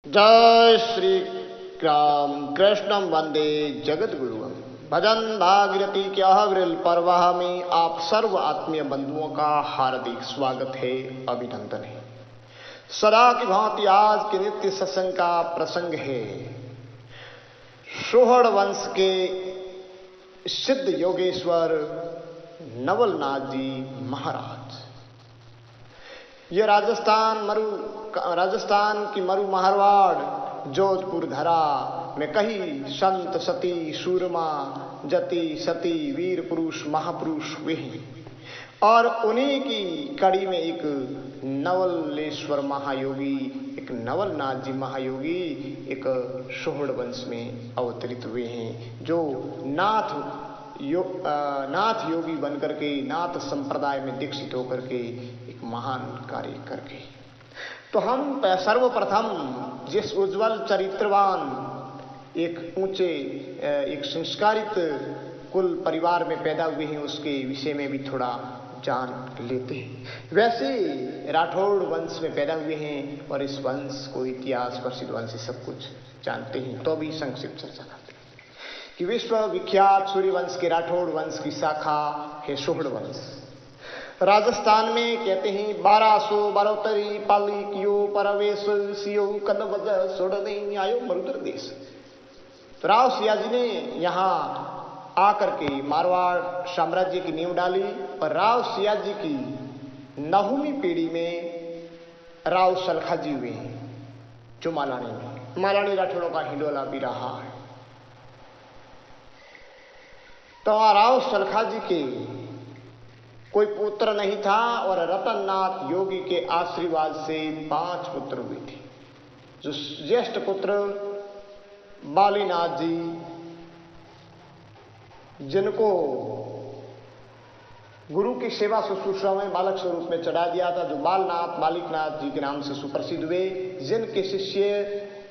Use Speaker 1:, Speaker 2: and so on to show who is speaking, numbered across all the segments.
Speaker 1: जय श्री राम कृष्णम वंदे जगत गुरुम। भजन भागीरथी के अहवृल परवाह में आप सर्व आत्मीय बंधुओं का हार्दिक स्वागत है, अभिनंदन है। सदा की भांति आज के नित्य सत्संग का प्रसंग है सोहड़ वंश के सिद्ध योगेश्वर नवलनाथ जी महाराज। ये राजस्थान की मरु मारवाड़ जोधपुर धरा में कई संत सती सूरमा जति सती वीर पुरुष महापुरुष हुए हैं और उन्हीं की कड़ी में एक नवलेश्वर महायोगी, एक नवलनाथ जी महायोगी एक सोहड़ वंश में अवतरित हुए हैं, जो नाथ योगी बनकर के नाथ संप्रदाय में दीक्षित होकर के एक महान कार्य करके। तो हम सर्वप्रथम जिस उज्जवल चरित्रवान एक ऊंचे एक संस्कारित कुल परिवार में पैदा हुए हैं उसके विषय में भी थोड़ा जान लेते हैं। वैसे राठौड़ वंश में पैदा हुए हैं और इस वंश को इतिहास प्रसिद्ध वंश सब कुछ जानते हैं, तो भी संक्षिप्त चर्चा करते हैं कि विश्व विख्यात सूर्यवंश के राठौड़ वंश की शाखा है सोहड़ वंश। राजस्थान में कहते हैं 1212 पाली कियो परवेश सियो कन वजह सोड़ने आयो मरुद्र देश। तो राव सियाजी ने यहाँ आकर के मारवाड़ साम्राज्य की नींव डाली और राव सियाजी की 9वीं पीढ़ी में राव सलखाजी हुए हैं, जो मालानी राठौड़ों का हिंडोला भी रहा है। तो राव सलखाजी के कोई पुत्र नहीं था और रतननाथ योगी के आशीर्वाद से 5 पुत्र हुए थे। जो ज्येष्ठ पुत्र बालीनाथ जी, जिनको गुरु की सेवा शुश्रूषा में बालक स्वरूप में चढ़ा दिया था, जो बालिकनाथ जी के नाम से सुप्रसिद्ध हुए, जिनके शिष्य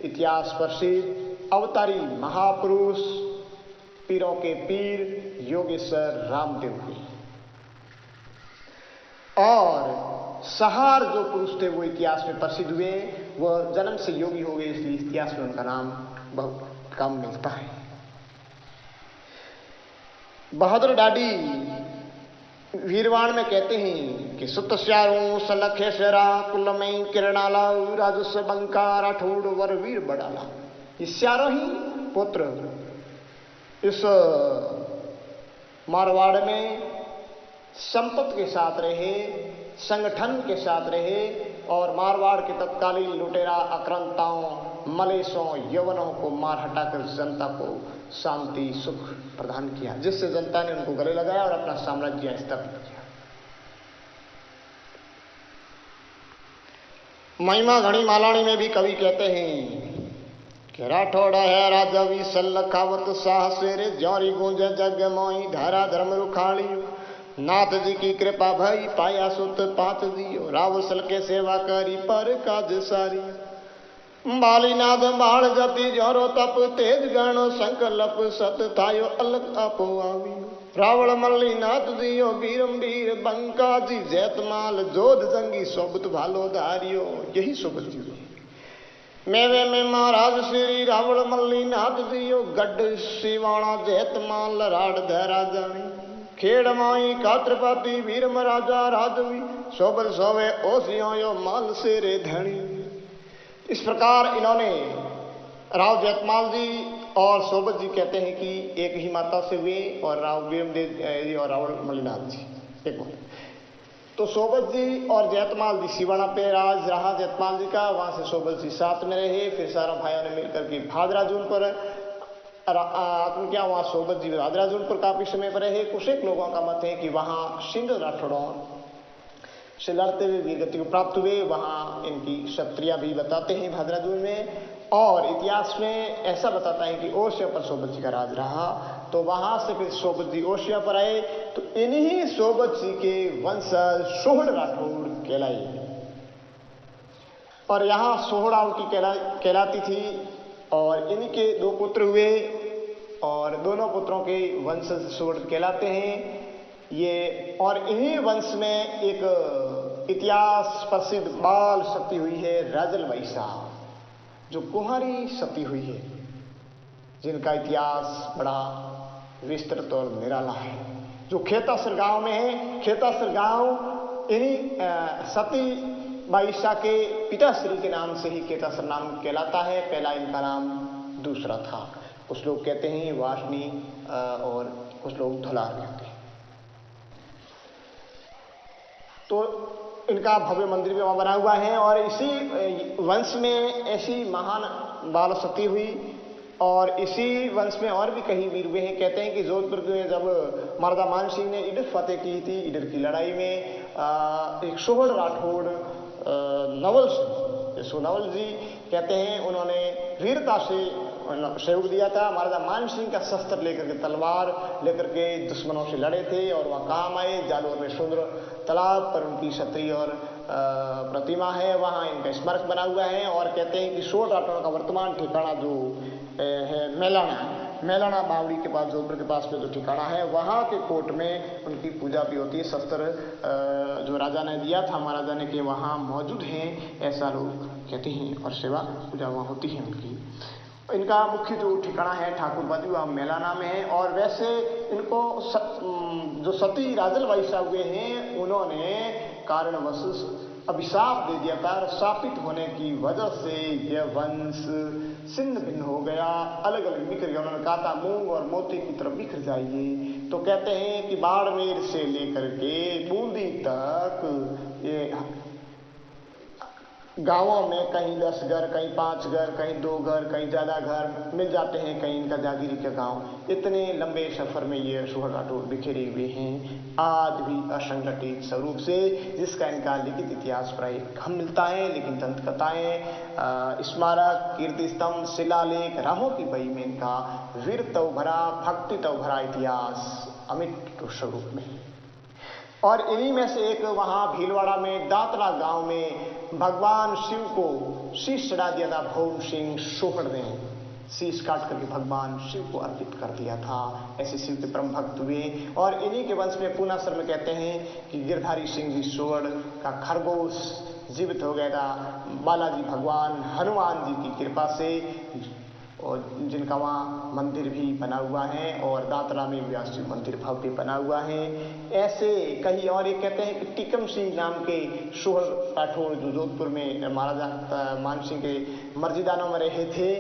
Speaker 1: इतिहास प्रसिद्ध अवतारी महापुरुष पीरों के पीर योगेश्वर रामदेव हुए। और सहार जो पुरुष थे वो इतिहास में प्रसिद्ध हुए, वह जन्म से योगी हो गए, इसलिए इतिहास में उनका नाम बहुत कम मिलता है। बहादुर डाडी वीरवाण में कहते हैं कि सुत स्यारों सलखे शेरा कुलमई किरणाला राजस्व बंका राठौड़ वर वीर बड़ाला। ये चारों ही पुत्र इस मारवाड़ में संपत्ति के साथ रहे, संगठन के साथ रहे और मारवाड़ के तत्कालीन लुटेरा आक्रांताओं मलेशों यवनों को मार हटाकर जनता को शांति सुख प्रदान किया, जिससे जनता ने उनको गले लगाया और अपना साम्राज्य स्थापित किया। महिमा घड़ी मालानी में भी कवि कहते हैं कि राठौड़ा है राजा भी सल्लखावत साहस रे ज्योरी गूंज जग मोई धारा धर्म रुखाड़ी। नाथ जी की कृपा भई पाया सुत 5 दियो रावसल के सेवा करी पर काज सारी। बालीनाथ बाण जति जोरो तप तेज गण संकल्प सत थायो अलग आपो आवी। रावण मल्लीनाथ दियो वीरम वीर बंका जी जैतमाल जोध जंगी सोबत भालो धारियो। यही सोबत जी मेवे में महाराज श्री रावण मल्लीनाथ दियो गढ़ शिवाणा जैतमाल राड धरा जानी। खेड़ माई कात्रपाती वीर महाराजा राजवी सोबल सोवे ओसियो माल से रे धनी। इस प्रकार इन्होंने राव जैतमाल जी और सोबत जी कहते हैं कि एक ही माता से हुए और राव वीरमदेव जी और रावण मल्लीनाथ जी एक बात। तो सोबत जी और जैतमाल जी सिवाना पे राज रहा जैतमाल जी का, वहां से सोबत जी साथ में रहे। फिर सारा भाइयों ने मिलकर के भादराजून पर क्या वहां सोबत जी भादराजून पर काफी समय पर रहे। कुछ एक लोगों का मत है कि वहां सिंध राठौड़ों से लड़ते हुए वीरगति को प्राप्त हुए। वहां इनकी क्षत्रिया भी बताते हैं भादराजून में, और इतिहास में ऐसा बताता है कि ओसिया पर सोबत जी का राज रहा। तो वहां से फिर सोबत जी ओसिया पर आए, तो इन्हीं सोबत जी के वंशज सोहड़ राठौड़ कहलाए और यहाँ सोहड़ा उनकी कहलाती थी। और इन्हीं के 2 पुत्र हुए और दोनों पुत्रों के वंशज सोहड़ कहलाते हैं ये। और इन्हीं वंश में एक इतिहास प्रसिद्ध बाल शक्ति हुई है राजल वैसा। जो कुंवारी सती हुई है, जिनका इतिहास बड़ा विस्तृत और निराला है, जो खेतासर गांव में है। खेतासर गांव इन्हीं सती बाईशा के पिताश्री के नाम से ही खेतासर नाम कहलाता है। पहला इनका नाम दूसरा था। कुछ लोग कहते हैं वासनी और कुछ लोग धुलार कहते हैं। तो इनका भव्य मंदिर भी वहां बना हुआ है। और इसी वंश में ऐसी महान बाल सती हुई और इसी वंश में और भी कई वीर हुए हैं। कहते हैं कि जोधपुर में जब महाराजा मान सिंह ने ईडर फतेह की थी, ईडर की लड़ाई में एक सोहड़ राठौड़ नवल सोनवल जी कहते हैं उन्होंने वीरता से सहयोग दिया था। महाराजा मान सिंह का शस्त्र लेकर के, तलवार लेकर के दुश्मनों से लड़े थे और वह काम आए। जालोर में सुंदर तालाब पर उनकी क्षत्रिय और प्रतिमा है, वहाँ इनका स्मारक बना हुआ है। और कहते हैं कि सोहड़ राठौड़ का वर्तमान ठिकाना जो है मेलाना बावड़ी के पास, जोधपुर के पास में जो ठिकाना है, वहाँ के कोर्ट में उनकी पूजा भी होती है। शस्त्र जो राजा ने दिया था महाराजा ने, कि वहाँ मौजूद हैं, ऐसा लोग कहते हैं। और सेवा पूजा वहाँ होती है उनकी। इनका मुख्य जो ठिकाना है ठाकुरबादी, वह मेलाना में है। और वैसे इनको जो सती राजल वाइसा हुए हैं, उन्होंने कारणवश अभिशाप दे दिया था। शापित होने की वजह से यह वंश छिन्न भिन्न हो गया, अलग अलग बिखर गया। उन्होंने कहा था मूंग और मोती की तरफ बिखर जाइए। तो कहते हैं कि बाड़मेर से लेकर के बूंदी तक ये गांवों में कहीं 10 घर, कहीं 5 घर, कहीं 2 घर, कहीं ज़्यादा घर मिल जाते हैं, कहीं इनका जागीरी का गांव। इतने लंबे सफर में ये सोहड़ राठौड़ बिखरे हुए हैं आज भी असंगठित स्वरूप से, जिसका इनका लिखित इतिहास प्राय कम मिलता है। लेकिन दंत कथाएं, स्मारक, कीर्ति स्तंभ, शिलालेख, राहों की बही में इनका वीरत्व भरा, भक्तित्व भरा इतिहास अमिट स्वरूप में। और इन्हीं में से एक वहाँ भीलवाड़ा में दातरा गांव में भगवान शिव को शीश चढ़ा दिया था भौम सिंह सोहड़ ने। शीश काट करके भगवान शिव को अर्पित कर दिया था। ऐसे शिव के परम भक्त हुए। और इन्हीं के वंश में पूनासर में कहते हैं कि गिरधारी सिंह जी सोहड़ का खरगोश जीवित हो गया था बालाजी भगवान हनुमान जी की कृपा से, और जिनका वहाँ मंदिर भी बना हुआ है। और दातरा में व्यास जी मंदिर भव्य बना हुआ है। ऐसे कहीं और ये कहते हैं कि टिकम सिंह नाम के सोहड़ राठौड़ जो जोधपुर में महाराजा मान सिंह के मर्जीदानों में रहे थे,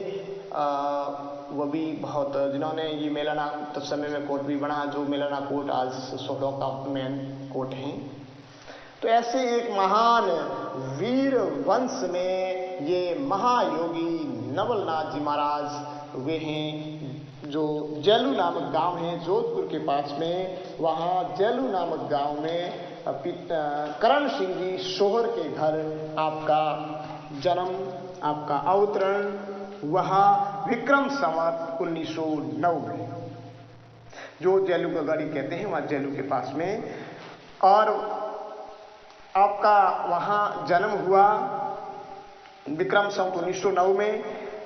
Speaker 1: वो भी बहुत, जिन्होंने ये मेलाना तो समय में कोर्ट भी बना, जो मेलाना कोर्ट आज सोहड़ों का मेन कोर्ट है। तो ऐसे एक महान वीर वंश में ये महायोगी नवलनाथ जी महाराज हुए हैं, जो जैलू नामक गांव है जोधपुर के पास में। वहाँ जैलू नामक गांव में करण सिंह जी सोहड़ के घर आपका जन्म, आपका अवतरण वहाँ विक्रम संवत 1909 में, जो जैलू का गढ़ी कहते हैं, वहाँ जैलू के पास में। और आपका वहाँ जन्म हुआ विक्रम संवत 1909 में,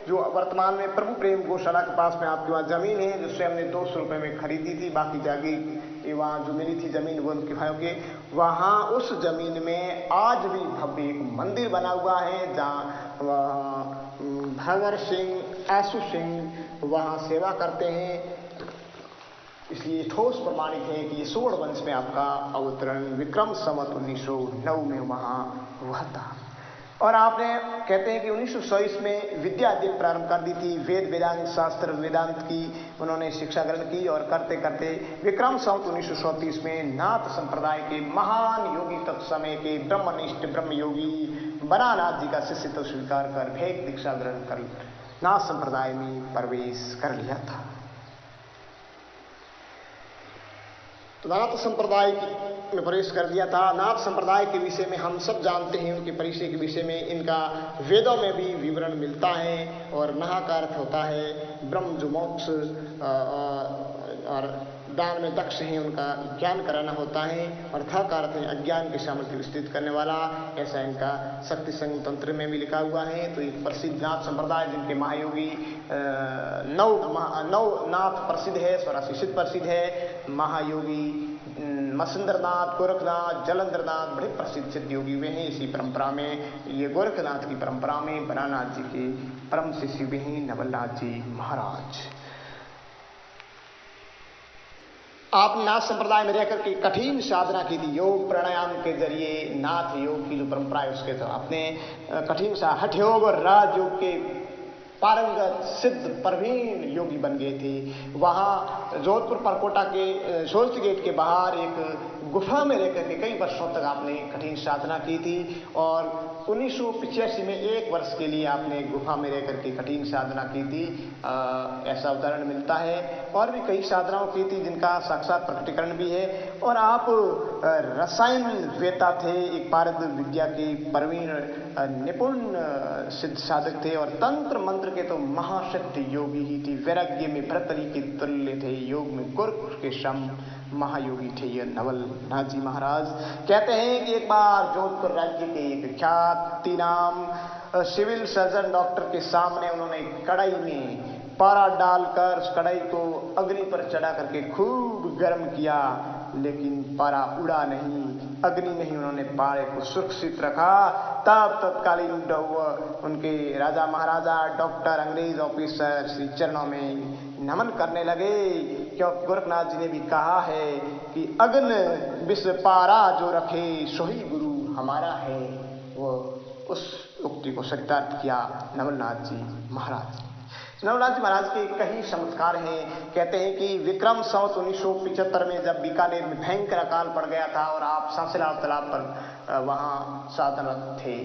Speaker 1: जो वर्तमान में प्रभु प्रेम गौशाला के पास में आपके वहाँ जमीन है, जो स्वयं ने 200 रुपये में खरीदी थी। बाकी जागी वहाँ जो मिली थी जमीन वो उनके भाइयों के, वहाँ उस जमीन में आज भी भव्य एक मंदिर बना हुआ है, जहाँ भंवर सिंह, आसू सिंह वहाँ सेवा करते हैं। इसलिए ठोस प्रमाणित है कि ये सोहड़ वंश में आपका अवतरण विक्रम संवत 1909 में वहाँ हुआ था। और आपने कहते हैं कि 1927 में विद्या अध्ययन प्रारंभ कर दी थी। वेद वेदांत शास्त्र वेदांत की उन्होंने शिक्षा ग्रहण की। और करते करते विक्रम संवत 1937 में नाथ संप्रदाय के महान योगी तत्समय के ब्रह्मनिष्ठ ब्रह्मयोगी बनानाथ जी का शिष्यत्व स्वीकार कर भेद दीक्षा ग्रहण कर नाथ संप्रदाय में प्रवेश कर लिया था। तो नाथ संप्रदाय में प्रवेश कर दिया था। नाथ संप्रदाय के विषय में हम सब जानते हैं, उनके परिचय के विषय में इनका वेदों में भी विवरण मिलता है। और नाह का अर्थ होता है ब्रह्म जो मोक्ष, और दान में दक्ष हैं, उनका ज्ञान कराना होता है। और था का अर्थ है अज्ञान के सामर्थ्य विस्तृत करने वाला, ऐसा इनका शक्ति संग तंत्र में भी लिखा हुआ है। तो एक प्रसिद्ध नाथ संप्रदाय जिनके महायोगी नौ नाथ प्रसिद्ध है, 84 सिद्ध प्रसिद्ध है। महायोगी मसिंद्रनाथ, गोरखनाथ, जलंधरनाथ बड़े प्रसिद्ध सिद्ध योगी हुए हैं इसी परंपरा में। ये गोरखनाथ की परंपरा में बरानाथ जी के परम शिष्य हुए हैं नवलनाथ जी महाराज। आप नाथ संप्रदाय में रहकर के कठिन साधना की थी, योग प्राणायाम के जरिए नाथ योग की जो परंपरा है उसके तो आपने कठिन सा हठ योग और राजयोग के पारंगत सिद्ध प्रवीण योगी बन गए थे। वहाँ जोधपुर परकोटा के सोल्स गेट के बाहर एक गुफा में रहकर के कई वर्षों तक आपने कठिन साधना की थी और 1985 में 1 वर्ष के लिए आपने गुफा में रहकर के कठिन साधना की थी, ऐसा उदाहरण मिलता है। और भी कई साधनाओं की थी जिनका साक्षात प्रकटीकरण भी है। और आप रसायन वेता थे, एक पारद विद्या के प्रवीण निपुण सिद्ध साधक थे और तंत्र मंत्र के तो महाशक्ति योगी ही थी। वैराग्य में भ्रतरी के तुल्य थे, योग में गुरु के सम महायोगी थे ये नवलनाथ जी महाराज। कहते हैं कि एक बार जोधपुर राज्य के एक विख्यात नाम सिविल सर्जन डॉक्टर के सामने उन्होंने कढ़ाई में पारा डालकर उस कढ़ाई को अग्नि पर चढ़ा करके खूब गर्म किया, लेकिन पारा उड़ा नहीं, अग्नि नहीं, उन्होंने पारे को सुरक्षित रखा। तब तत्कालीन उनके राजा महाराजा डॉक्टर अंग्रेज ऑफिसर श्री चरणों में नमन करने लगे, क्योंकि गोरखनाथ जी ने भी कहा है कि अग्न विश्व पारा जो रखे सोही गुरु हमारा है। वो उस उक्ति को सत्यार्थ किया नवलनाथ जी महाराज। नवलनाथ जी महाराज के कई चमत्कार हैं। कहते हैं कि विक्रम संवत 1975 में जब बीकानेर में भयंकर अकाल पड़ गया था और आप सांसीलाल तालाब पर वहाँ साधनरत थे,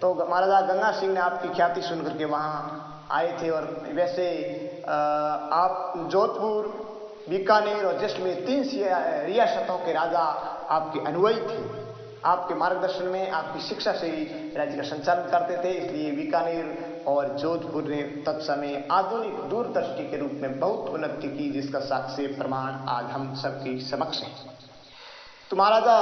Speaker 1: तो महाराजा गंगा सिंह ने आपकी ख्याति सुनकर के वहाँ आए थे। और वैसे आप जोधपुर, बीकानेर और जैसलमेर 3 रियासतों के राजा आपके अनुयायी थे। आपके मार्गदर्शन में, आपकी शिक्षा से राज्य का संचालन करते थे। इसलिए बीकानेर और जोधपुर ने तत्समय आधुनिक दूरदृष्टि के रूप में बहुत उन्नति की, जिसका साक्ष्य प्रमाण आज हम सबके समक्ष है। तो महाराजा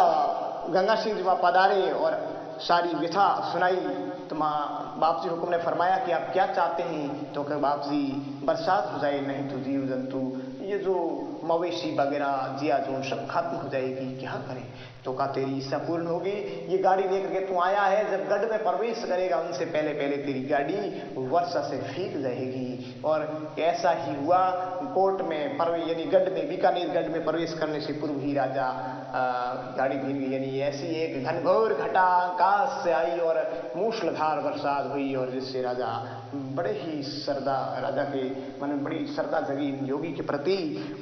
Speaker 1: गंगा सिंह जी वहाँ पधारे और सारी व्यथा सुनाई। तो बाप जी हुक्म ने फरमाया कि आप क्या चाहते हैं? तो कहा बाप जी बरसात हो जाए, नहीं तो जीव जंतु ये जो मवेशी वगैरह जिया जोन सब खत्म हो जाएगी, क्या करें? तो कहा तेरी इच्छा पूर्ण होगी। ये गाड़ी लेकर के तू आया है, जब गढ़ में प्रवेश करेगा उनसे पहले पहले तेरी गाड़ी वर्षा से भीग जाएगी। और ऐसा ही हुआ। कोर्ट में प्रवेश यानी गढ़ में, बीकानेर गढ़ में प्रवेश करने से पूर्व ही राजा गाड़ी भीग गई। यानी ऐसी एक घनघोर घटा आकाश से आई और मूसलाधार बरसात हुई और जिससे राजा बड़े ही श्रद्धा, राजा के मन में बड़ी श्रद्धा जगी योगी के प्रति।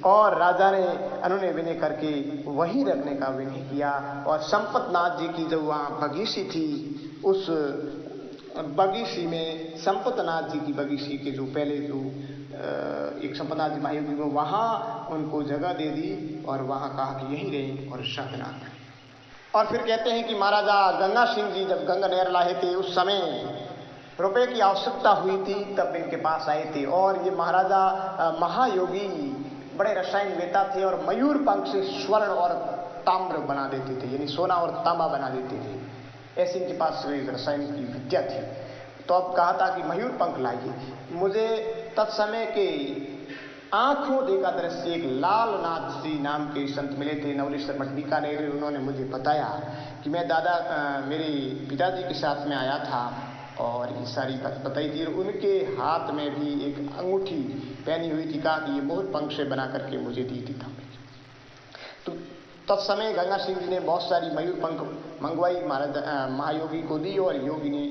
Speaker 1: और राजा ने उन्होंने विनय करके वहीं रखने का विनय किया। और संपतनाथ जी की जो वहाँ बगीची थी, उस बगीची में संपतनाथ जी की बगीची के जो पहले जो एक संपतनाथ जी महायोगी को वहाँ उनको जगह दे दी और वहाँ कहा कि यहीं रहें और साधना करें। और फिर कहते हैं कि महाराजा गंगा सिंह जी जब गंगा नहर लाए थे उस समय रुपए की आवश्यकता हुई थी, तब इनके पास आए थे। और ये महाराजा महायोगी बड़े रसायन वेता थे और मयूर पंख से स्वर्ण और ताम्र बना देते थे, यानी सोना और तांबा बना देते थे। ऐसे इनके पास रसायन की विद्या थी। तो अब कहा था कि मयूर पंख लाइए। मुझे तत्समय के आंखों देखा दृश्य एक लालनाथ जी नाम के संत मिले थे नवलेश्वर मठ बीकानेर। उन्होंने मुझे बताया कि मैं दादा मेरे पिताजी के साथ में आया था और ये सारी बात बताई थी। उनके हाथ में भी एक अंगूठी पहनी हुई थी, कहा कि ये मोर पंख से बना करके मुझे दी थी। तो तत्समय गंगा सिंह जी ने बहुत सारी मयूर पंख मंगवाई, महाराज महायोगी को दी और योगी ने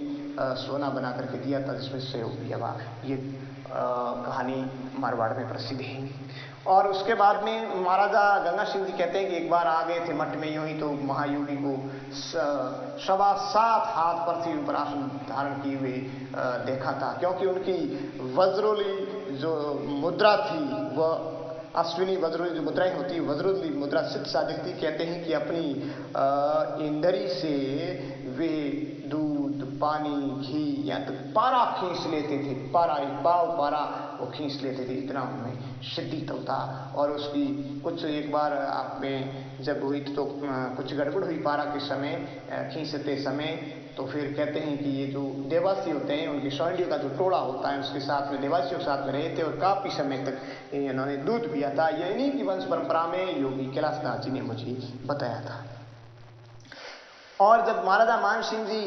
Speaker 1: सोना बना करके दिया था, जिसमें से ये कहानी मारवाड़ में प्रसिद्ध है। और उसके बाद में महाराजा गंगा सिंह जी कहते हैं कि एक बार आ गए थे मठ में यूं ही, तो महायोगी को 7.25 हाथ पृथ्वी पर आसन धारण किए हुए देखा था, क्योंकि उनकी वज्रोली जो मुद्रा थी वह अश्विनी वज्रोली जो मुद्राएं होती है, वज्रोली मुद्रा सिद्ध साधक थी। कहते हैं कि अपनी इंद्री से वे दूध, पानी, घी या तो पारा खींच लेते थे। पारा, एक पाव पारा वो खींच लेते थे, इतना उनमें सिद्धि तो था। और उसकी कुछ एक बार आप में जब हुई तो कुछ गड़बड़ हुई पारा के समय, खींचते समय,
Speaker 2: तो फिर कहते हैं कि ये जो देवासी होते हैं उनकी सौंडियों का जो टोला होता है उसके साथ में देवासियों के साथ में रहे थे और काफी समय तक इन्होंने दूध पिया था। ये इन्हीं की वंश परंपरा में योगी कैलाशनाथ जी ने मुझे बताया था। और जब महाराजा मान सिंह जी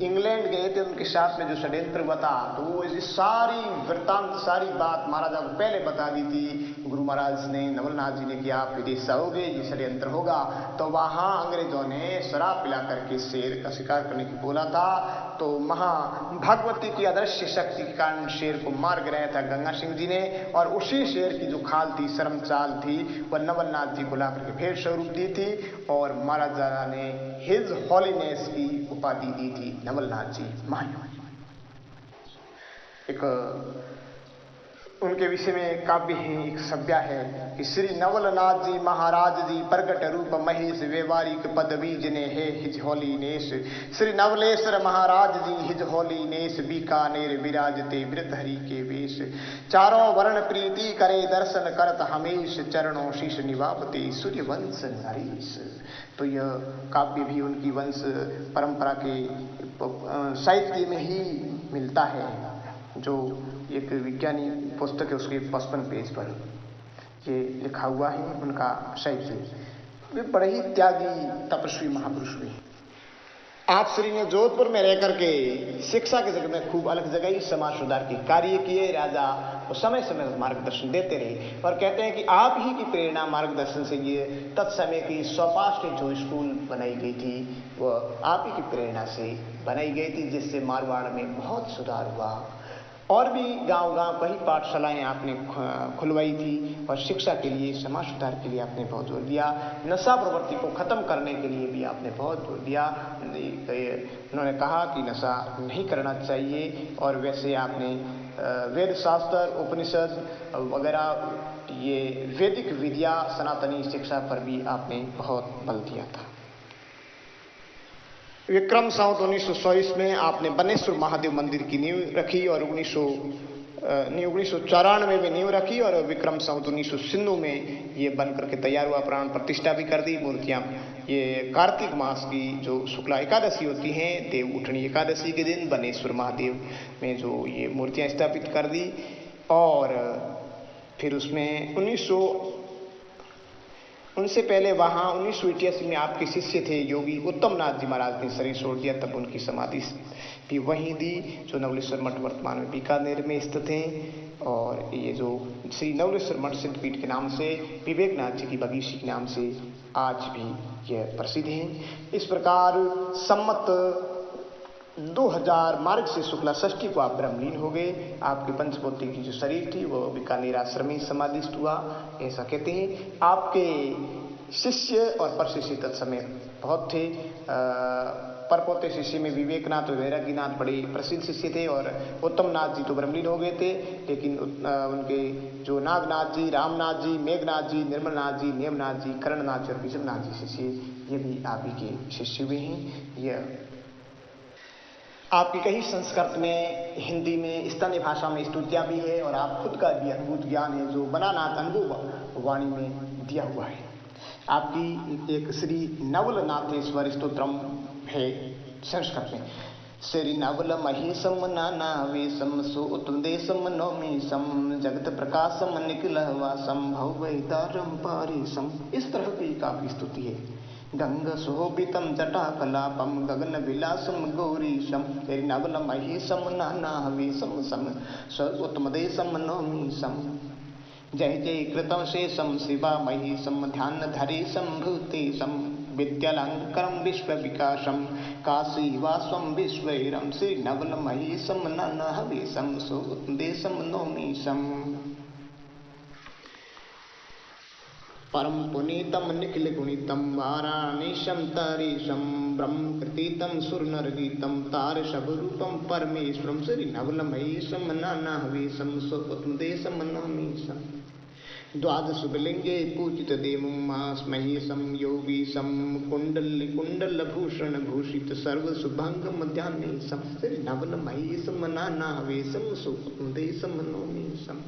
Speaker 2: इंग्लैंड गए थे उनके साथ में जो षड्यंत्र हुआ था तो वो ऐसी सारी वृत्तांत सारी बात महाराजा को पहले बता दी थी गुरु महाराज ने नवलनाथ जी ने कि आप विदेश जाओगे ये षड्यंत्र होगा। तो वहां अंग्रेजों ने शराब पिला करके शेर का शिकार करने की बोला था तो भगवती की अदृश्य शक्ति के कारण शेर को मार गिराया था गंगा सिंह जी ने और उसी शेर की जो खाल थी शर्म चाल थी वह नवलनाथ जी को ला करके भेंट स्वरूप दी थी और महाराजा ने हिज हॉलीनेस की उपाधि दी थी नवलनाथ जी महायोगी। एक उनके विषय में काव्य है एक सभ्या है कि श्री नवलनाथ जी महाराज जी प्रगट रूप महेश व्यवहारिक पदवी जिने है हिज हॉलीनेस। श्री नवलेश्वर महाराज जी हिज हॉलीनेस बीकानेर विराजते वृद्ध हरि के वेश। चारों वर्ण प्रीति करे दर्शन करत हमेश चरणों शीश निवापते सूर्य वंश नरेश। तो यह काव्य भी उनकी वंश परंपरा के साहित्य में ही मिलता है जो एक विज्ञानी पुस्तक है उसके 55 पेज पर ये लिखा हुआ है उनका साहित्य। वे बड़े ही त्यागी तपस्वी महापुरुष हुए। आप श्री ने जोधपुर में रह करके शिक्षा के जगत में खूब अलग जगह ही समाज सुधार के कार्य किए। राजा को समय समय मार्गदर्शन देते रहे और कहते हैं कि आप ही की प्रेरणा मार्गदर्शन से ये तत्समय की स्वपाष्ट जो स्कूल बनाई गई थी वह आप ही की प्रेरणा से बनाई गई थी जिससे मारवाड़ में बहुत सुधार हुआ। और भी गांव-गांव कई पाठशालाएं आपने खुलवाई थी और शिक्षा के लिए समाज सुधार के लिए आपने बहुत जोर दिया। नशा प्रवृत्ति को खत्म करने के लिए भी आपने बहुत जोर दिया। उन्होंने कहा कि नशा नहीं करना चाहिए और वैसे आपने वेद शास्त्र उपनिषद वगैरह ये वैदिक विद्या सनातनी शिक्षा पर भी आपने बहुत बल दिया था। विक्रम संवत 1924 में आपने बनेश्वर महादेव मंदिर की नींव रखी और 1994 में नींव रखी और विक्रम संवत 1996 में ये बन करके तैयार हुआ। प्राण प्रतिष्ठा भी कर दी। मूर्तियां ये कार्तिक मास की जो शुक्ला एकादशी होती हैं देव उठनी एकादशी के दिन बनेश्वर महादेव में जो ये मूर्तियां स्थापित कर दी। और फिर उसमें उनसे पहले वहां 1988 में आपके शिष्य थे योगी उत्तम नाथ जी महाराज ने शरीर छोड़ दिया तब उनकी समाधि भी वहीं दी जो नवलेश्वर मठ वर्तमान में बीकानेर में स्थित हैं। और ये जो श्री नवलेश्वर मठ सिद्धपीठ के नाम से विवेकनाथ जी की बगीची के नाम से आज भी यह प्रसिद्ध हैं। इस प्रकार सम्मत 2000 मार्ग से शुक्ला षष्ठी को आप ब्रह्मलीन हो गए। आपके पंचपोती की जो शरीर थी वो बीकानेर आश्रम में समाधिस्थ हुआ ऐसा कहते हैं। आपके शिष्य और परशिष्य तत्समय बहुत थे। परपोते शिष्य में विवेकनाथ और वैराग्यनाथ बड़े प्रसिद्ध शिष्य थे और उत्तम नाथ जी तो ब्रह्मलीन हो गए थे लेकिन उनके जो नागनाथ जी रामनाथ जी मेघनाथ जी निर्मलनाथ जी नेमनाथ जी करणनाथ जी और विजयनाथ जी शिष्य ये भी आप ही के शिष्य हुए हैं। यह आपकी कई संस्कृत में हिंदी में स्थानीय भाषा में स्तुतियाँ भी है और आप खुद का भी अद्भुत ज्ञान है जो बनानाथ अनुभव वाणी में दिया हुआ है। आपकी एक श्री नवलनाथेश्वर स्तोत्रम है संस्कृत में। श्री नवल महेशम नाना वेशम सुतदेशम नौमीशम जगत प्रकाशम निखिलवासम भवैतारम पारेशम। इस तरह की काफी स्तुति है। गंग शोभितम जटाकलापम गगन विलासम गौरीशम तेरी नवल महेशम नाना वेशम सम उत्तमदेशम नौमीशम। जय जय कृतम शेषम शिवा महेशम ध्यान धरेशम भूतेशम विद्यालंकरम विश्व विकासम काशी वासम विश्वैरम श्री नवल महेशम नाना वेशम सुदेशम नौमीशम। परम पुनीतम निखिल गुणितम वाराणीशम तारीशम ब्रह्म कृतीतम सुरनर गीतम तार शबरूपम परमेश्वरम श्री नवल महेशम नाना वेशम सुदेशम नौमीशम। द्वादश शुभलिंगे पूजित देवं मास महेशम योगीशम कुंडल भूषण भूषित सर्व शुभंगम ध्यानेशम श्री नवल महेशम नाना हवेशम सुदेशम नौमीशम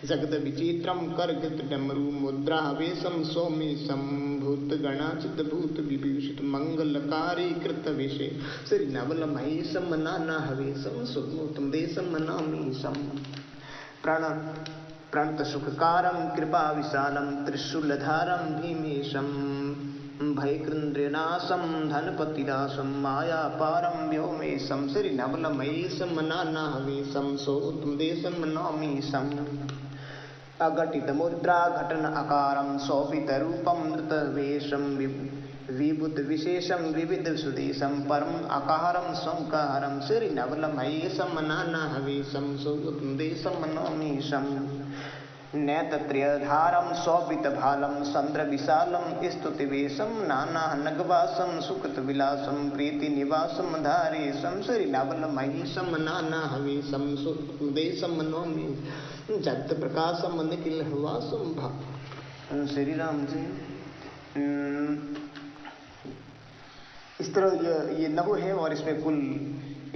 Speaker 2: जगद विचित्रम करगत डमरू मुद्रा हवेशम सौमेशम भूत गणाचित भूत विभूषित मंगलकारी कृत विषे श्री नवल महेशम नाना हवेशम सुतम देशम नौमीशम प्रणत सुखकारं कृपा विशालं त्रिशूलधारं भीमेशं भयकृन्द्रनाशं धनपतिदासं मायापारं व्योमेशं श्री नवलमयेशं नानाहवेशं सोत्तम देशं नौमीशम् अघटित मुद्रा घटन अकारं शोभित रूपं नृतवेशं विबुध विशेषं विविध सुदेशं परम अकारं संकारं श्री नवलमयेशं नानाहवेशं सोत्तम देशं नौमीशम् नेत्रत्रयधारं शोभितभालं चन्द्रविशालं स्तुतिवेशं नानानगवासं सुकृतविलासं प्रीतिनिवासं धारेशं श्रीनवलमहेशं नानाहवेशं सुदेशं नौमि जगत्प्रकाशं निखिलवासं भा श्री राम जी। इस तरह ये नव है और इसमें कुल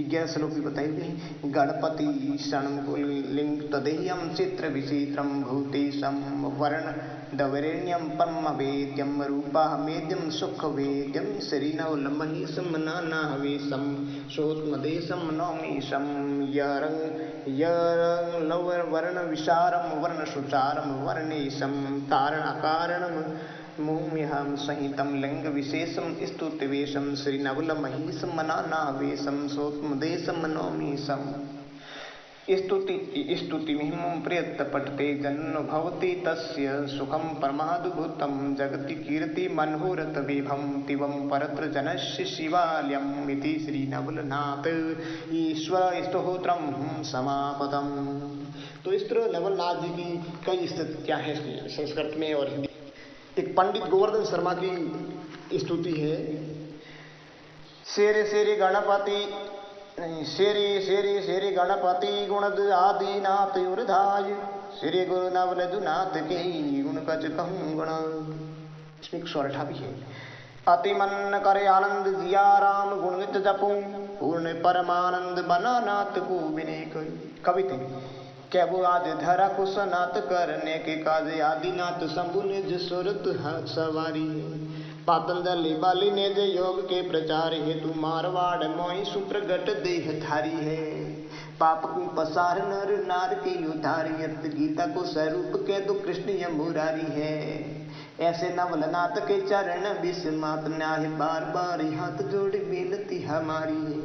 Speaker 2: 11 श्लोक भी बताई गई। गणपति षण्मुलिंग तदेयम चित्र विचित्रम भूतेशम वर्ण दवरेण्यम परम वेद्यम रूपा मेद्यम सुख वेद्यम श्रीनवलमहेशम नानाहवेशम सोत्मदेशम नौमीशम यरंग वर्ण विशारम वर्ण सुचारम वर्णेशम कारण अकारणम मुह्यहं संहितं लिंग विशेषं स्तुतिवेशं श्रीनवलमहेशं नानाहवेशं सोत्मदेशं नौमीशम् स्तुतिमिमं प्रियतपठते जन्म भवति तस्य सुखं परमाद्भुतं जगति कीर्ति मनोरथ विभं तिवं परत्र जनस्य शिवालयम् इति श्रीनवलनाथ ईश्वर स्तोत्रम समापतम। तो इस तरह नवलनाथ जी की कई स्तुतियाँ हैं संस्कृत में और हिंदी। एक पंडित गोवर्धन शर्मा की स्तुति है। शेरे शेरे गणपति शेरे शेरे शेरे गणपति गुणद आदिनाथ उर्धाय श्री गुरु नवलजुनाथ की गुण कच कहूँ गुण। इसमें 108 भी है। अति मन करे आनंद जिया राम गुण नित जपूं पूर्ण परमानंद बना नाथ को विनय कर। कविते क्या वो आज धरा को सनात करने के काज आदिनाथ शंभु निज सुरत सवारी पातंजलि बाली ने जे योग के प्रचार हेतु मारवाड़ मोहि सुप्रगट देह धारी है पाप को पसार नर नार के उद्धारियत गीता को स्वरूप के दो कृष्ण यमुरारी है। ऐसे नवलनाथ के चरण विस्मात न्याय बार बार हाथ जोड़ बेनती हमारी है।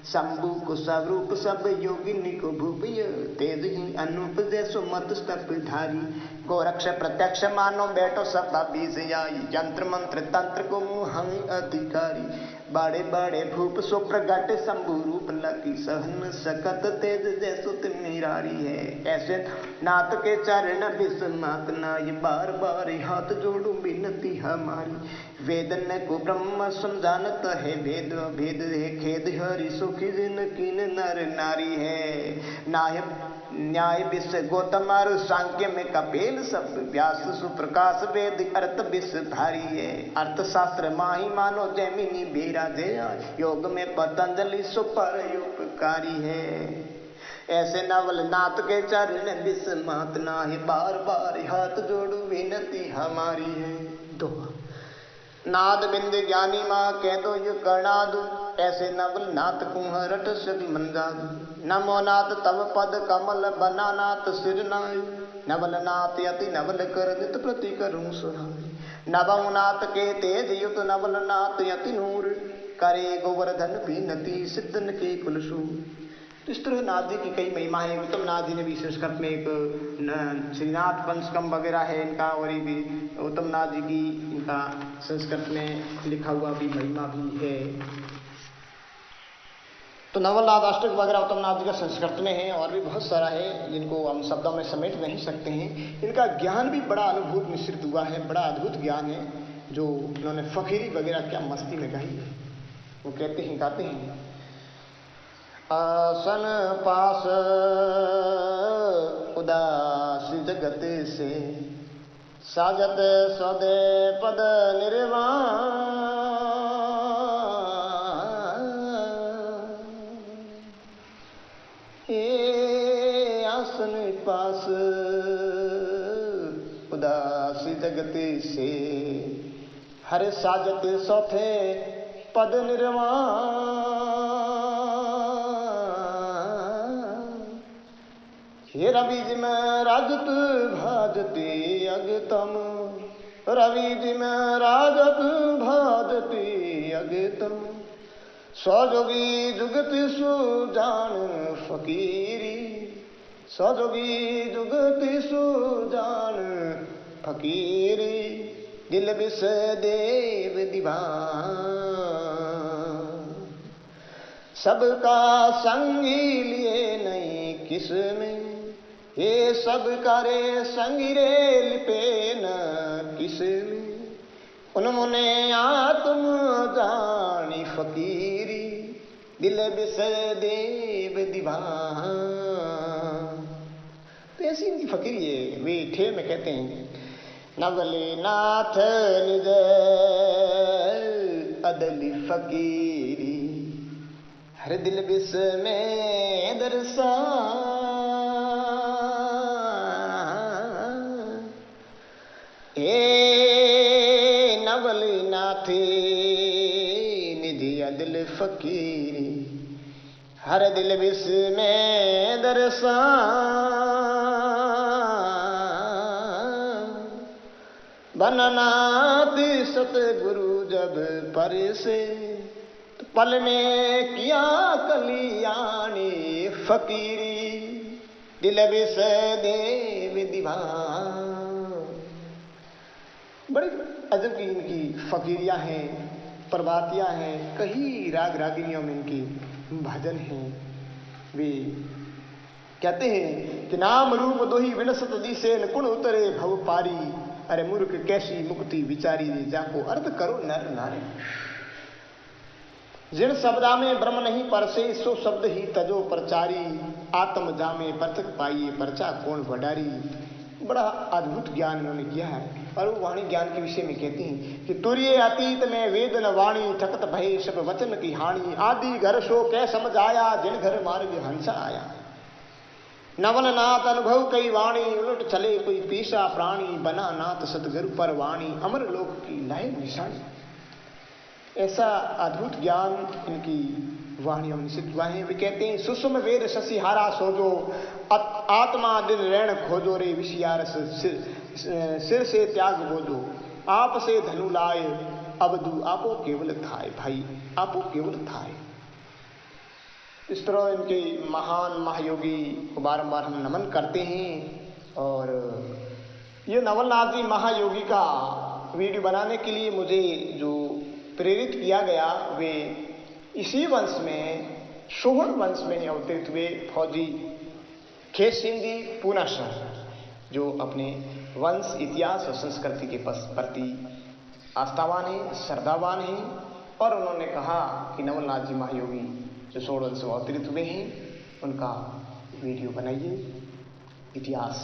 Speaker 2: शंभु को स्वरूप सब योगिनी को भूपय तेज ही अनूप जैसो मत स्तप धारी गोरक्ष प्रत्यक्ष मानो बैठो सपा बीज आई यंत्र मंत्र तंत्र को मुहं अधिकारी बड़े बड़े भूप सो प्रगट शंभु रूप लकी सहन सकत तेज जैसो तिमिरारी है। ऐसे नाथ के चरण विस्मात नाय बार बार हाथ जोड़ू बिनती हमारी वेदन को ब्रह्म समझानत है भेद भेद है खेद हरि सुखी जिन किन नर नारी है। न्याय विश्व गौतम सांख्य में कपिल सब व्यास सुप्रकाश वेद अर्थ विश्व भारी है। अर्थशास्त्र माही मानो जैमिनी बेरा जया योग में पतंजलि सुपर उपकारी है। ऐसे नवलनाथ के चरण विस्मात नाहि बार बार हाथ जोड़ू विनती हमारी है। दोहा नाद बिंद ज्ञानी माँ कह दो ये करनादु ऐसे नवलनाथ कुहरट सद मंजादु नमो नाथ तव पद कमल बना नाथ सिरनाय नवलनाथ यति नवल कर नित प्रति करूं सुहाय नवनाथ के तेज युत नवलनाथ यति नूर करे गोवर्धन बीनती सिद्धन के कुलसूर। तो इस तरह नाथ जी की कई महिमा है। उत्तम नाथ जी ने भी संस्कृत में एक श्रीनाथ पंचकम वगैरह है इनका और ये भी उत्तम नाथ जी की इनका संस्कृत में लिखा हुआ भी महिमा भी है। तो नवलनाथ अष्टक वगैरह उत्तम नाथ जी का संस्कृत में है और भी बहुत सारा है जिनको हम शब्दों में समेट नहीं सकते हैं। इनका ज्ञान भी बड़ा अनुभूत मिश्रित हुआ है, बड़ा अद्भुत ज्ञान है जो उन्होंने फकीरी वगैरह क्या मस्ती में गाई है। वो कहते हैं गाते हैं आसन पास उदास जगत से
Speaker 1: साजत सौदे पद निर्वाण, हे आसन पास उदासी जगति से, हर साजत सौथे पद निर्वाण। हे रवि जिम राजत भाजते अगतम, रवि जिम राजत भाजते अगतम, सौजोगी जुगत सुजान फकीरी, सौजोगी जुगत सुजान फकीरी, दिल बिस देव दीवान, सबका संगी लिए नहीं किसमें, ये सब करे संगी रे लिपे न किसमें, उन्होंने आत्म जानी फकीरी, दिल बिस देव दीवान। तो ऐसी इनकी फकीरी है। वे ठेर में कहते हैं, नवले नाथ निज अदली फकीरी, हर दिल बिस में दरसान, नवली नाथे निधि अदिल फकीरी, हर दिल बिस में दरसान, बननाथ सतगुरु जब पर से, तो पल में किया कल्याणी फकीरी, दिल बिस देव दीवान। बड़े अजब की इनकी फकीरियां हैं, प्रभातियां हैं, कई राग रागिनियों में इनकी भजन हैं। वे कहते हैं कि नाम रूप दोही विनसत दिसे, कुण उतरे भव पारी, अरे मूर्ख कैसी मुक्ति विचारी, जाको अर्थ करो नर नारे। जिन शब्दा में ब्रह्म नहीं परसे, सो शब्द ही तजो प्रचारी, आत्म जामे परतक पाइए परचा कौन वडारी। बड़ा अद्भुत ज्ञान इन्होंने किया है। और वो वाणी ज्ञान के विषय में कहती हैं कि तुरिये अतीत में वेद न वाणी, ठकत भय सब वचन की हानि, आदि घर सो कै समझ आया, जिन घर मार्ग हंसा आया। नवन नाथ अनुभव कई वाणी, उलट चले कोई पीसा प्राणी, बना नाथ सतगुरु पर वाणी, अमर लोक की लाए निशानी। ऐसा अद्भुत ज्ञान इनकी वाणियों में सिद्ध हुआ है। वे कहते हैं, सुषुम वेद शशिहारा सोजो, आत्मा दिन रैण खोजो रे, विषयारस सिर से त्याग बोझो, आप से धनु लाए अबदू, आपो केवल थाए। भाई आपो केवल थाए। इस तरह इनके महान महायोगी को बारंबार हम नमन करते हैं। और ये नवलनाथ जी महायोगी का वीडियो बनाने के लिए मुझे जो प्रेरित किया गया, वे इसी वंश में, सोहन वंश में अवतरित हुए फौजी खेसिंदी पूनाशर, जो अपने वंश इतिहास और संस्कृति के प्रति आस्थावान है, श्रद्धावान है। और उन्होंने कहा कि नवलनाथ जी महायोगी जो सोहन वंश में अवतरित हुए हैं, उनका वीडियो बनाइए, इतिहास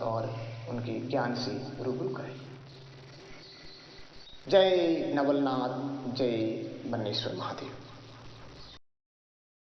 Speaker 1: और उनके ज्ञान से रूबरू करें। जय नवलनाथ, जय बन्नेश्वर महादेव।